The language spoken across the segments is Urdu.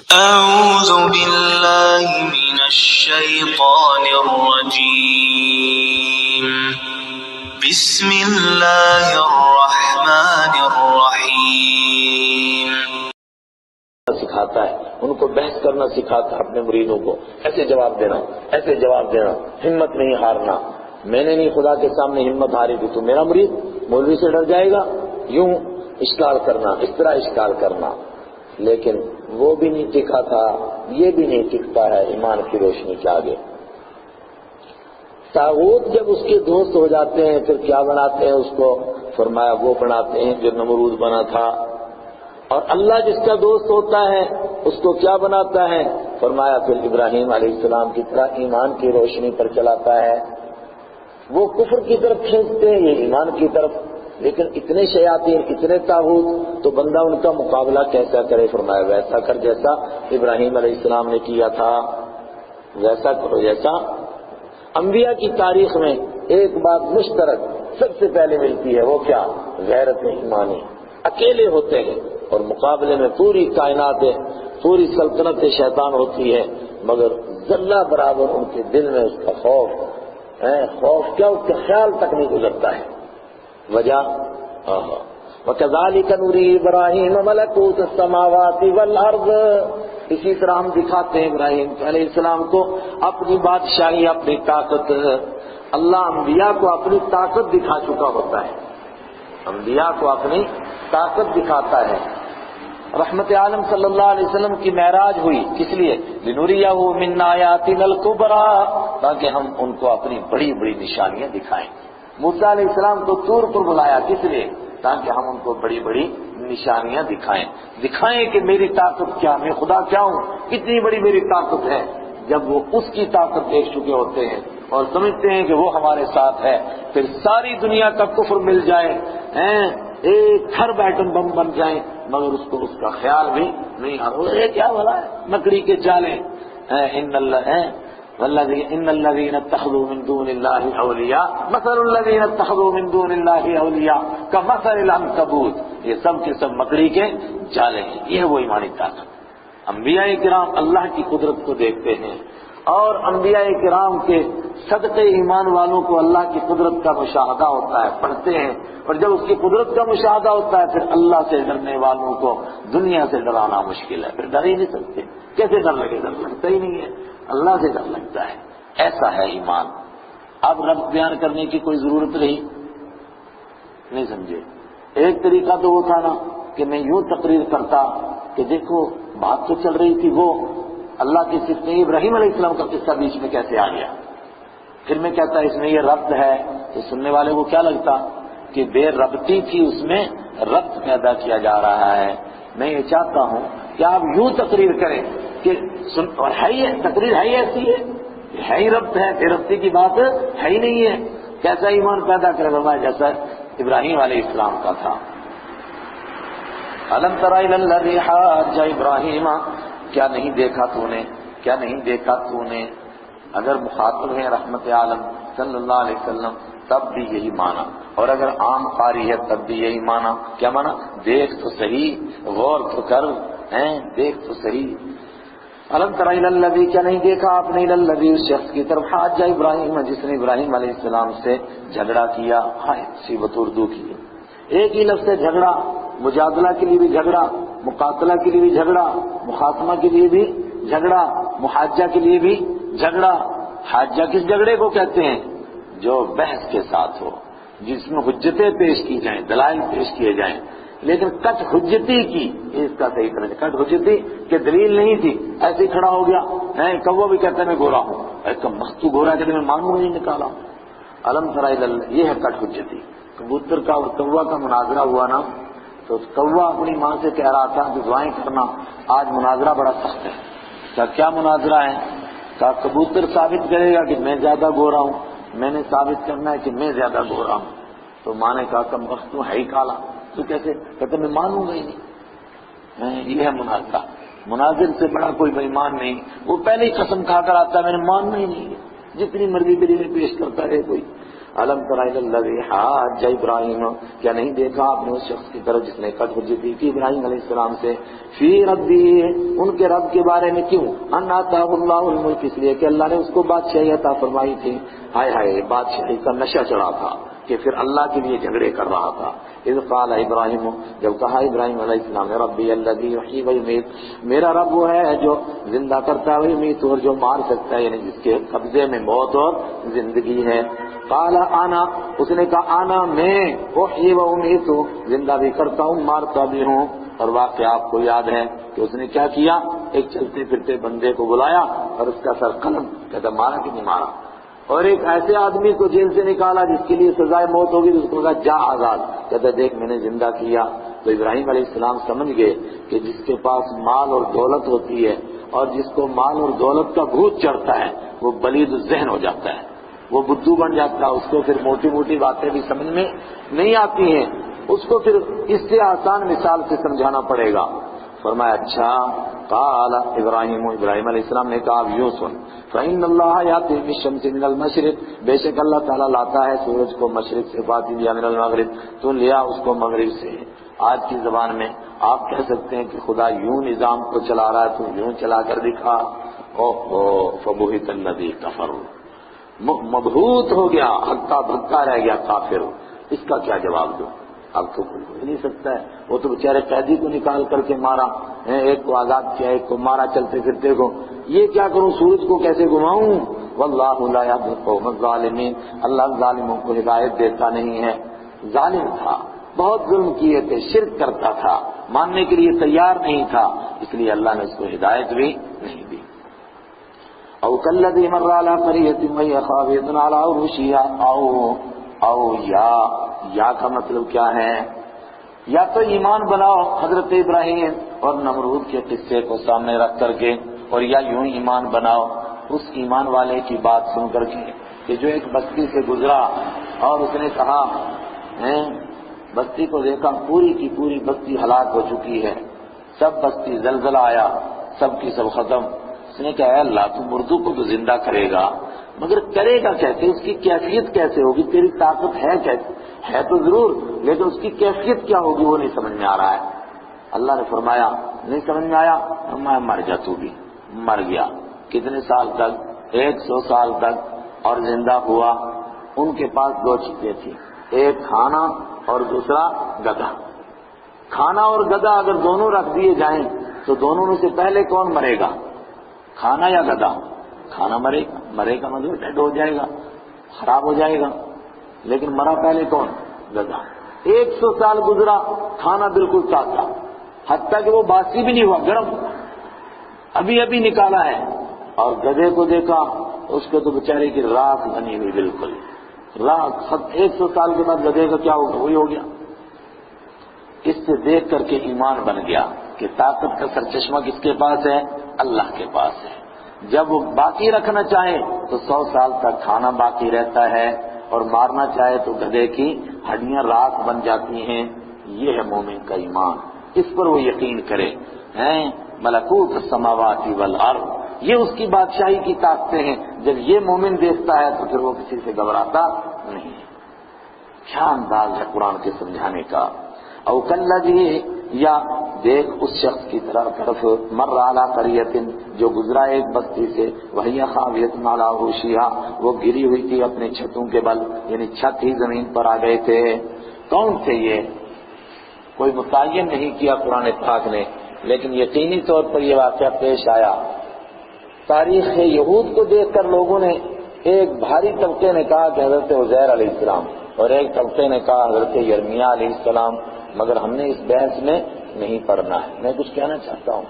أعوذ بالله من الشيطان الرجيم بسم الله الرحمن الرحيم سکھاتا ہے، ان کو بحث کرنا سکھاتا ہے اپنے مریدوں کو، ایسے جواب دینا، ایسے جواب دینا، ہمت نہیں ہارنا۔ میں نے نہیں خدا کے سامنے ہمت ہاری تھی، تو میرا مرید مولوی سے ڈر جائے گا؟ یوں اشکال کرنا، اس طرح اشکال کرنا۔ لیکن وہ بھی نہیں ٹکا تھا، یہ بھی نہیں ٹکتا ہے ایمان کی روشنی کے آگے۔ طاغوت جب اس کے دوست ہو جاتے ہیں پھر کیا بناتے ہیں اس کو؟ فرمایا وہ بناتے ہیں جو نمرود بنا تھا۔ اور اللہ جس کا دوست ہوتا ہے اس کو کیا بناتا ہے؟ فرمایا پھر ابراہیم علیہ السلام کی طرح ایمان کی روشنی پر چلاتا ہے۔ وہ کفر کی طرف کھینچتے ہیں، یہ ایمان کی طرف۔ لیکن اتنے شیاطین، اتنے طاغوت، تو بندہ ان کا مقابلہ کیسا کرے؟ فرمایا ویسا کر جیسا ابراہیم علیہ السلام نے کیا تھا، ویسا کرو جیسا۔ انبیاء کی تاریخ میں ایک بات مشترک سب سے پہلے ملتی ہے، وہ کیا؟ غیرت ایمانی۔ اکیلے ہوتے ہیں اور مقابلے میں پوری کائنات، پوری سلطنت شیطان ہوتی ہے، مگر ذرہ برابر ان کے دل میں اس کا خوف کیا، اس کا خیال تک نہیں گزرتا ہے۔ وجہ وَكَذَلِكَ نُرِي إِبْرَاهِيمَ مَلَكُوتَ السَّمَاوَاتِ وَالْأَرْضِ، اسی طرح ہم دکھاتے ہیں ابراہیم علیہ السلام کو اپنی بادشاہی، اپنی طاقت۔ اللہ انبیاء کو اپنی طاقت دکھا چکا ہوتا ہے، انبیاء کو اپنی طاقت دکھاتا ہے۔ رحمت عالم صلی اللہ علیہ وسلم کی معراج ہوئی کس لیے؟ لِنُرِيَهُ مِنْ آيَاتِنَا الْكُبْرَى، تاکہ ہم ان کو اپنی بڑی بڑی نشانیاں دکھائیں۔ موسیٰ علیہ السلام کو طور پر بلایا کس لیے؟ تاکہ ہم ان کو بڑی بڑی نشانیاں دکھائیں کہ میری طاقت کیا، میں خدا کیا ہوں، کتنی بڑی میری طاقت ہے۔ جب وہ اس کی طاقت دیکھ چکے ہوتے ہیں اور سمجھتے ہیں کہ وہ ہمارے ساتھ ہے، پھر ساری دنیا کا کفر مل جائے، ایک گھر بیٹن بم بن جائیں، مگر اس کو اس کا خیال بھی نہیں آتا۔ یہ کیا بولا ہے؟ مکڑی کے جالیں۔ ان الذين اتخذوا من دون الله اولياء مثل الذين اتخذوا من دون الله اولياء كمثل العنكبوت، یہ سب کے سب مکڑی کے جالے ہیں۔ یہ ہے وہ ایمانی طاقت۔ انبیاء کرام اللہ کی قدرت کو دیکھتے ہیں، اور انبیاء کرام کے صدقے ایمان والوں کو اللہ کی قدرت کا مشاہدہ ہوتا ہے، پڑھتے ہیں، اور جب اس کی قدرت کا مشاہدہ ہوتا ہے پھر اللہ سے ڈرنے والوں کو دنیا سے ڈرانا مشکل ہے، پھر ڈر ہی نہیں سکتے۔ کیسے ڈر لگے؟ ڈر لگتا ہی نہیں ہے، اللہ سے ڈر لگتا ہے۔ ایسا ہے ایمان۔ اب رب بیان کرنے کی کوئی ضرورت رہی نہیں، سمجھے؟ ایک طریقہ تو وہ تھا نا کہ میں یوں تقریر کرتا کہ دیکھو بات تو چل رہی تھی، وہ اللہ کی صفت میں ابراہیم علیہ السلام کا قصہ بیچ میں کیسے آ گیا؟ پھر میں کہتا اس میں یہ ربط ہے، تو سننے والے کو کیا لگتا کہ بے ربطی تھی، اس میں ربط پیدا کیا جا رہا ہے۔ میں یہ چاہتا ہوں کہ آپ یوں تقریر کریں کہ اور ہے ہی تقریر ہے ہی ایسی ہے ہی ربط ہے، بے ربطی کی بات ہے ہی نہیں ہے۔ کیسا ایمان پیدا کرے؟ فرمایا جیسا ابراہیم علیہ السلام کا تھا۔ أَلَمْ تَرَ إِلَى الَّذِي حَاجَّ إِبْرَاهِيمَ، کیا نہیں دیکھا تو نے؟ اگر مخاطب ہے رحمت عالم صلی اللہ علیہ وسلم تب بھی یہی مانا، اور اگر عام قاری ہے تب بھی یہی مانا۔ کیا مانا؟ دیکھ تو صحیح، غور تو کر، دیکھ تو صحیح۔ أَلَمْ تَرَ إِلَى الَّذِي، کیا نہیں دیکھا آپ نے؟ إِلَى الَّذِي، اس شخص کی طرف حاجّ ابراہیم، جس نے ابراہیم علیہ السلام سے جھگڑا کیا۔ صیغۃ اردو کی ایک ہی لفظ ہے جھگڑا، مجادلہ کے لیے بھی جھگڑا، مقاتلہ کے لیے بھی جھگڑا، مخاصمہ کے لیے بھی جھگڑا، محاجہ کے لیے بھی جھگڑا۔ حاجہ کس جھگڑے کو کہتے ہیں؟ جو بحث کے ساتھ ہو، جس میں حجتیں پیش کی جائیں، دلائل پیش کیے جائیں۔ لیکن کٹ حجتی کی، اس کا صحیح طرح کٹ حجتی کہ دلیل نہیں تھی، ایسے ہی کھڑا ہو گیا۔ کوا بھی کہتا ہے میں گورا ہوں، تو گورا کہ میں مانگوں نہیں نکالا۔ علم تر الی، یہ ہے کٹ حجتی۔ کبوتر کا اور کوا کا مناظرہ ہوا نا، تو کوا اپنی ماں سے کہہ رہا تھا کہ دعائیں کرنا، آج مناظرہ بڑا سخت ہے۔ کیا مناظرہ ہے؟ کہا کبوتر ثابت کرے گا کہ میں زیادہ گورا ہوں، میں نے ثابت کرنا ہے کہ میں زیادہ گورا ہوں۔ تو ماں نے کہا کم وقت تو ہے ہی کالا، تو کیسے؟ کہتے میں مانوں گا ہی نہیں۔ یہ ہے مناظرہ۔ مناظر سے بڑا کوئی بےایمان نہیں، وہ پہلے ہی قسم کھا کر آتا ہے میں نے ماننا ہی نہیں ہے، جتنی مرضی دلیلیں پیش کرتا رہے کوئی۔ الم تر الی الذی حاج ابراہیم، کیا نہیں دیکھا آپ نے اس شخص کی طرف جس نے کٹ حجتی کی ابراہیم علیہ السلام سے، فی ربی، ان کے رب کے بارے میں، کیوں؟ ان آتاہ اللہ الملک، اس لیے کہ اللہ نے اس کو بادشاہی عطا فرمائی تھی۔ ہائے ہائے، بادشاہی کا نشہ چڑھا تھا کہ پھر اللہ کے لیے جھگڑے کر رہا تھا۔ اذ قال ابراہیم، جب کہا ابراہیم علیہ السلام نے ربی الذی یحیی و یمیت، میرا رب وہ ہے جو زندہ کرتا ہے ویمیت، اور جو مار سکتا ہے، یعنی جس کے قبضے میں موت اور زندگی ہے۔ قال انا، اس نے کہا انا، میں، احیی و امیت، زندہ بھی کرتا ہوں مارتا بھی ہوں۔ اور واقعہ آپ کو یاد ہے کہ اس نے کیا کیا، ایک چلتے پھرتے بندے کو بلایا اور اس کا سر قلم، کہتا مارا کہ نہیں مارا، اور ایک ایسے آدمی کو جیل سے نکالا جس کے لیے سزائے موت ہوگی، تو اس کو کہا جا آزاد، کہتا دیکھ میں نے زندہ کیا۔ تو ابراہیم علیہ السلام سمجھ گئے کہ جس کے پاس مال اور دولت ہوتی ہے اور جس کو مال اور دولت کا بھوت چڑھتا ہے وہ بلید الذہن ہو جاتا ہے، وہ بدھو بن جاتا ہے، اس کو پھر موٹی موٹی باتیں بھی سمجھ میں نہیں آتی ہیں، اس کو پھر اس سے آسان مثال سے سمجھانا پڑے گا۔ فرمایا اچھا، قال ابراہیم علیہ السلام نے کہا اب یوں سن، فإن اللہ یأتی بالشمس من المشرق، بے شک اللہ تعالیٰ لاتا ہے سورج کو مشرق سے، فاتی بہا من المغرب، تو لیا اس کو مغرب سے۔ آج کی زبان میں آپ کہہ سکتے ہیں کہ خدا یوں نظام کو چلا رہا ہے تو یوں چلا کر دکھا، اوہو فبہت الذی کفر، مبہوت ہو گیا، ہکا بھکا رہ گیا کافر۔ اس کا کیا جواب دو؟ اب تو کوئی ہو نہیں سکتا ہے، وہ تو بیچارے قیدی کو نکال کر کے مارا، ایک کو آزاد کیا، ایک کو مارا چلتے پھرتے کو، یہ کیا کروں، سورج کو کیسے گھماؤں؟ واللہ لا یہدی القوم الظالمین، اللہ ظالموں کو ہدایت دیتا نہیں ہے۔ ظالم تھا، بہت ظلم کیے تھے، شرک کرتا تھا، ماننے کے لیے تیار نہیں تھا، اس لیے اللہ نے اس کو ہدایت بھی نہیں دی۔ او کالذی مر علی قریۃ وہی خاویۃ علی عروشہا، او یا کا مطلب کیا ہے؟ یا تو ایمان بناؤ حضرت ابراہیم اور نمرود کے قصے کو سامنے رکھ کر کے، اور یا یوں ایمان بناؤ اس ایمان والے کی بات سن کر کے کہ جو ایک بستی سے گزرا اور اس نے کہا بستی کو دیکھا پوری کی پوری بستی ہلاک ہو چکی ہے، سب بستی زلزلہ آیا، سب کی سب ختم۔ اس نے کہا اے اللہ تو مردوں کو تو زندہ کرے گا، مگر کرے گا کیسے، اس کی کیفیت کیسے ہوگی، تیری طاقت ہے کیسے، ہے تو ضرور لیکن اس کی کیفیت کیا ہوگی وہ نہیں سمجھ میں آ رہا ہے۔ اللہ نے فرمایا نہیں سمجھ میں آیا، میں مر جا، تو بھی مر گیا۔ کتنے سال تک؟ 100 سال تک، اور زندہ ہوا۔ ان کے پاس 2 چیزیں تھیں، ایک کھانا اور دوسرا گدھا۔ کھانا اور گدھا اگر دونوں رکھ دیے جائیں تو دونوں میں سے پہلے کون مرے گا، کھانا یا گدھا؟ کھانا مرے گا مطلب ڈیڈ ہو جائے گا، خراب ہو جائے گا، لیکن مرا پہلے کون؟ گدھا۔ 100 سال گزرا، کھانا بالکل تازہ، حتیٰ کہ وہ باسی بھی نہیں ہوا، گرم، ابھی ابھی نکالا ہے۔ اور گدھے کو دیکھا، اس کو تو بیچارے کی راکھ بنی ہوئی، بالکل راکھ۔ 100 سال کے بعد گدھے کا کیا ہوگا، وہی ہو گیا۔ اس سے دیکھ کر کے ایمان بن گیا کہ طاقت کا سرچشمہ کس کے پاس ہے؟ اللہ کے پاس ہے۔ جب وہ باقی رکھنا چاہے تو 100 سال تک کھانا باقی رہتا ہے، اور مارنا چاہے تو گدھے کی ہڈیاں راکھ بن جاتی ہیں۔ یہ ہے مومن کا ایمان، اس پر وہ یقین کرے ہیں۔ ملکوت السماوات والارض، یہ اس کی بادشاہی کی طاقتیں ہیں۔ جب یہ مومن دیکھتا ہے تو پھر وہ کسی سے گھبراتا نہیں ہے۔ کیا انداز ہے قرآن کے سمجھانے کا۔ او کالذی، یا دیکھ اس شخص کی طرف مر علی قریۃ، جو گزرا ایک بستی سے، وہی خاویۃ علی عروشہا، وہ گری ہوئی تھی اپنے چھتوں کے بل، یعنی چھت ہی زمین پر آ گئے تھے۔ کون تھے یہ؟ کوئی متعین نہیں کیا قرآن پاک نے، لیکن یقینی طور پر یہ واقعہ پیش آیا۔ تاریخ یہود کو دیکھ کر لوگوں نے، ایک بھاری طبقے نے کہا کہ حضرت عزیر علیہ السلام، اور ایک طبقے نے کہا حضرت یرمیہ علیہ السلام، مگر ہم نے اس بحث میں نہیں پڑھنا ہے۔ میں کچھ کہنا چاہتا ہوں،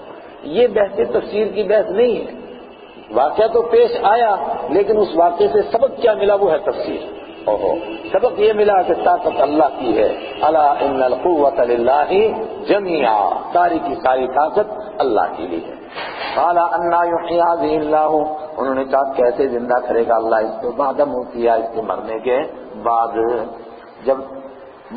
یہ بحث تفسیر کی بحث نہیں ہے۔ واقعہ تو پیش آیا، لیکن اس واقعے سے سبق کیا ملا وہ ہے تفسیر۔ سبق یہ ملا کہ طاقت اللہ کی ہے، الا ان القوۃ للہ جمیعا، ساری کی ساری طاقت اللہ کے لیے ہے۔ قال انا یحیی هذه اللہ، انہوں نے کہا کیسے زندہ کرے گا اللہ اس کو، بعد موتها، اس کے مرنے کے بعد۔ جب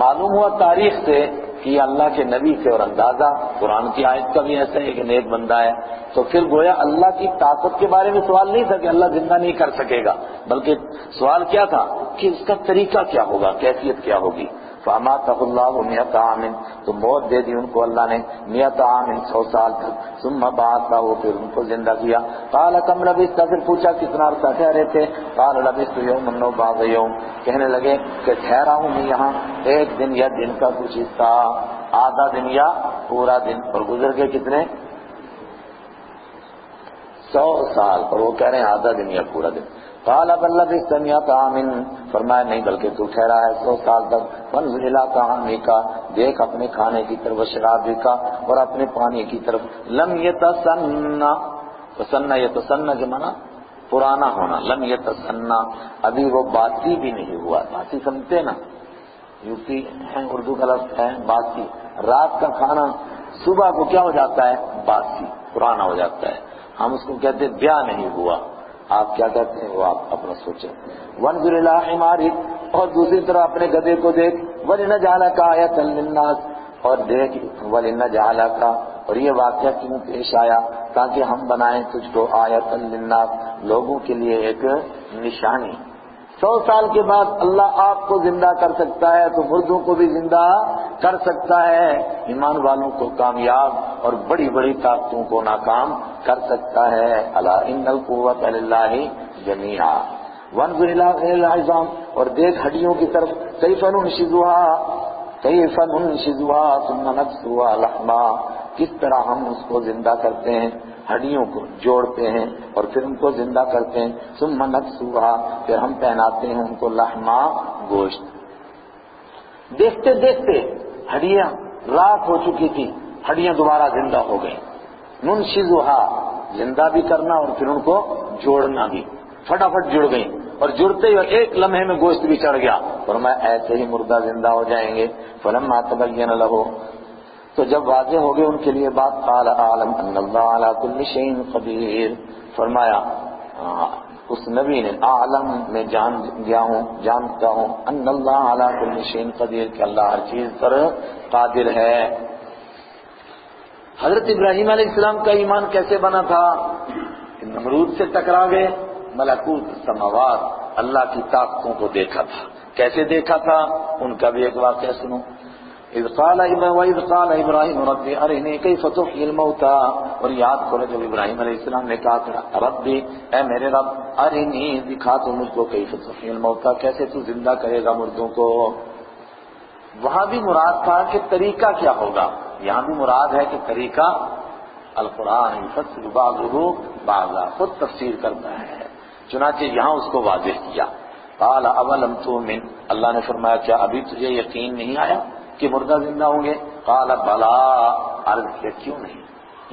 معلوم ہوا تاریخ سے کہ یہ اللہ کے نبی سے، اور اندازہ قرآن کی آیت کا بھی ایسا ہے کہ نیک بندہ ہے، تو پھر گویا اللہ کی طاقت کے بارے میں سوال نہیں تھا کہ اللہ زندہ نہیں کر سکے گا، بلکہ سوال کیا تھا کہ اس کا طریقہ کیا ہوگا، کیفیت کیا ہوگی۔ فَأَمَاتَهُ اللَّهُ مِئَةَ عَامٍ، تو موت دے دی ان کو اللہ نے 100 عام 100 سال تک، ثم بعثه، پھر ان کو زندہ کیا۔ قال كم لبثت، پھر پوچھا کتنا عرصہ ٹھہرے تھے، قال لبثت يوما أو بعض يوم، کہنے لگے کہ ٹھہرا ہوں میں یہاں ایک دن یا دن کا کچھ حصہ، آدھا دن یا پورا دن، اور گزر کے کتنے 100 سال، اور وہ کہہ رہے ہیں آدھا دن یا پورا دن۔ قال بل لبثت 100 عام، فرمایا نہیں بلکہ تو ٹھہرا ہے 100 سال تک۔ فانظر الى طعامك، دیکھ اپنے کھانے کی طرف، وشرابك، اور اپنے پانی کی طرف، لم يتسنى، تسنى يتسنى کے معنی پرانا ہونا، لم يتسنى، ابھی وہ باسی بھی نہیں ہوا۔ باسی سمجھتے نا، یوپی ہے اردو کا لفظ ہے باسی، رات کا کھانا صبح کو کیا ہو جاتا ہے، باسی، پرانا ہو جاتا ہے، ہم اس کو کہتے ہیں بیاہ نہیں ہوا، آپ کیا کہتے ہیں وہ آپ اپنا سوچیں۔ وانظر الى حمارک، اور دوسری طرف اپنے گدھے کو دیکھ، ولنجعلک آیۃ للناس، اور دیکھ ولنجعلک، اور یہ واقعہ کیوں پیش آیا، تاکہ ہم بنائیں تجھ کو آیۃ للناس، لوگوں کے لیے ایک نشانی۔ 100 سال کے بعد اللہ آپ کو زندہ کر سکتا ہے تو مردوں کو بھی زندہ کر سکتا ہے، ایمان والوں کو کامیاب اور بڑی بڑی طاقتوں کو ناکام کر سکتا ہے۔ الا ان القوۃ للہ جمیعا۔ وانظر الى العظام، اور دیکھ ہڈیوں کی طرف، کیف ننشزها ثم نكسوها لحما، کس طرح ہم اس کو زندہ کرتے ہیں، ہڈیوں کو جوڑتے ہیں اور پھر ان کو زندہ کرتے ہیں، ثم نكسوها، پھر ہم پہناتے ہیں ان کو لحما، گوشت۔ دیکھتے دیکھتے ہڈیاں رات ہو چکی تھی، ہڈیاں دوبارہ زندہ ہو گئی۔ ننشزها، زندہ بھی کرنا اور پھر ان کو جوڑنا بھی، فٹافٹ جڑ گئی، اور جڑتے ہی ایک لمحے میں گوشت بھی چڑھ گیا، فرمایا ایسے ہی مردہ زندہ ہو جائیں گے۔ فلما تبین له، تو جب واضح ہو گئے ان کے لیے بات، قال اعلم ان اللہ علی کل شیء قدیر، فرمایا اس نبی نے، اعلم میں جان گیا ہوں، جانتا ہوں، ان اللہ علی کل شیء قدیر، کہ اللہ ہر چیز پر قادر ہے۔ حضرت ابراہیم علیہ السلام کا ایمان کیسے بنا تھا؟ نمرود سے ٹکرا گئے، ملکوت السماوات، اللہ کی طاقتوں کو دیکھا تھا۔ کیسے دیکھا تھا؟ ان کا بھی ایک واقعہ سنو۔ اذ قال ابراہیم رب ارنی کیف تحیی الموتى، اور یاد کرو جب ابراہیم علیہ السلام نے کہا تھا رب، اے میرے رب، ارنی، دکھا تو مجھ کو، کیف تحیی الموتى، کیسے تو زندہ کرے گا مردوں کو۔ وہاں بھی مراد تھا کہ طریقہ کیا ہوگا، یہاں بھی مراد ہے کہ طریقہ القرآن یفصل بعضہ بعضا، خود تفسیر کرتا ہے، چنانچہ یہاں اس کو واضح کیا۔ قال اولم تؤمن، اللہ نے فرمایا کیا ابھی تجھے یقین نہیں آیا کہ مردہ زندہ ہوں گے؟ قال بلا، عرض کیا کیوں نہیں،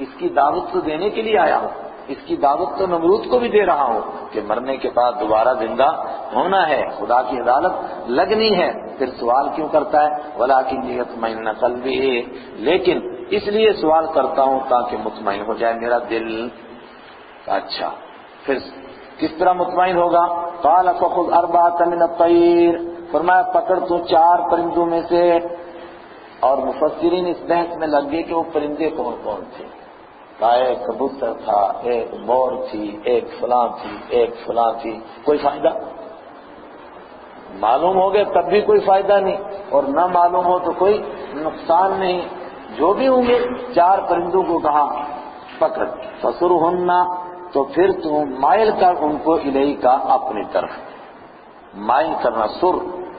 اس کی دعوت تو دینے کے لیے آیا ہوں، اس کی دعوت تو نمرود کو بھی دے رہا ہوں کہ مرنے کے بعد دوبارہ زندہ ہونا ہے، خدا کی عدالت لگنی ہے، پھر سوال کیوں کرتا ہے؟ ولکن لیطمئن قلبی، لیکن اس لیے سوال کرتا ہوں تاکہ مطمئن ہو جائے میرا دل۔ اچھا پھر کس طرح مطمئن ہوگا؟ قال فخذ اربعة من الطير، فرمایا پکڑ تو 4 پرندوں میں سے، اور مفسرین اس بحث میں لگ گئے کہ وہ پرندے کون کون تھے، ایک کبوتر تھا، ایک مور تھی، ایک فلاں تھی، ایک فلاں تھی، کوئی فائدہ؟ معلوم ہو گئے تب بھی کوئی فائدہ نہیں، اور نہ معلوم ہو تو کوئی نقصان نہیں، جو بھی ہوں گے 4 پرندوں کو کہا پکڑ، فسرہن، تو پھر تم مائل کر ان کو الیہ کا، اپنی طرف مائل کرنا، سر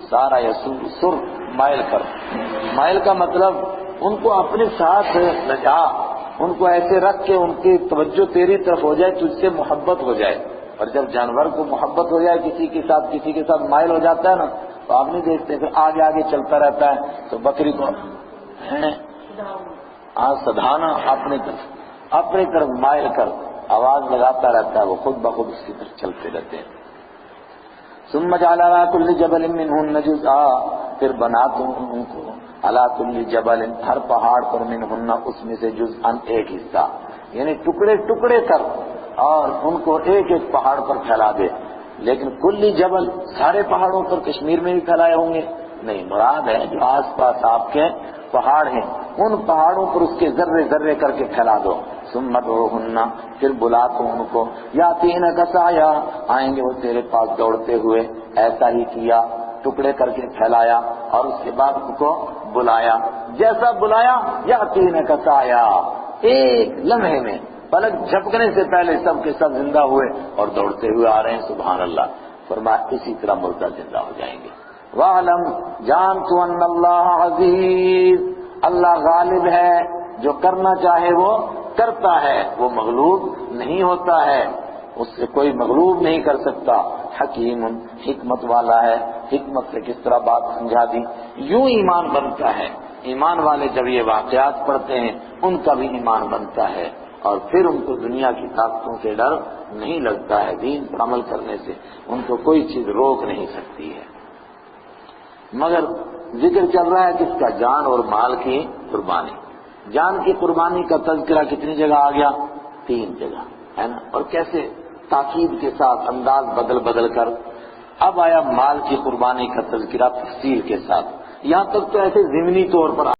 سارا یسور، سر مائل کر، مائل کا مطلب ان کو اپنے ساتھ لجا، ان کو ایسے رکھ کے ان کی توجہ تیری طرف ہو جائے، تجھ سے محبت ہو جائے۔ اور جب جانور کو محبت ہو جائے کسی کے ساتھ مائل ہو جاتا ہے نا، تو آپ نہیں دیکھتے پھر آگے آگے چلتا رہتا ہے، تو بکری کو سدھانا، اپنی طرف مائل کر، آواز لگاتا رہتا ہے، وہ خود بخود اس کی طرف چلتے رہتے ہیں۔ ثم جعل على كل جبل منهن جزءا، پھر بنا تم ان کو على كل جبل، ہر پہاڑ پر منهن، اس میں سے جزءا، ایک حصہ، یعنی ٹکڑے ٹکڑے کر اور ان کو ایک ایک پہاڑ پر پھیلا دے۔ لیکن کل جبل، سارے پہاڑوں پر کشمیر میں بھی پھیلائے ہوں گے، نہیں، مراد ہے جو آس پاس آپ کے پہاڑ ہیں ان پہاڑوں پر اس کے ذرے ذرے کر کے پھیلا دو. ثم ادعوہن، پھر بلا تو ان کو، یاتینک سعیا، آئیں گے وہ تیرے پاس دوڑتے ہوئے. ایسا ہی کیا، ٹکڑے کر کے پھیلایا اور اس کے بعد ان کو بلایا. جیسا بلایا یاتینک سعیا، ایک لمحے میں پلک جھپکنے سے پہلے سب کے سب زندہ ہوئے اور دوڑتے ہوئے آ رہے ہیں. سبحان اللہ. فرمایا اسی طرح مردہ زندہ ہو جائیں گے. وَاعْلَمْ، جان تو ان اللہ عزیز، اللہ غالب ہے، جو کرنا چاہے وہ کرتا ہے، وہ مغلوب نہیں ہوتا ہے، اس سے کوئی مغلوب نہیں کر سکتا. حکیم، حکمت والا ہے. حکمت سے کس طرح بات سمجھا دی. یوں ایمان بنتا ہے. ایمان والے جب یہ واقعات پڑھتے ہیں ان کا بھی ایمان بنتا ہے اور پھر ان کو دنیا کی طاقتوں سے ڈر نہیں لگتا ہے. دین پر عمل کرنے سے ان کو کوئی چیز روک نہیں سکتی ہے. مگر ذکر چل رہا ہے کس کا؟ جان اور مال کی قربانی. جان کی قربانی کا تذکرہ کتنی جگہ آ گیا؟ 3 جگہ ہے نا. اور کیسے تاکید کے ساتھ، انداز بدل بدل کر. اب آیا مال کی قربانی کا تذکرہ تفصیل کے ساتھ. یہاں تک تو ایسے ضمنی طور پر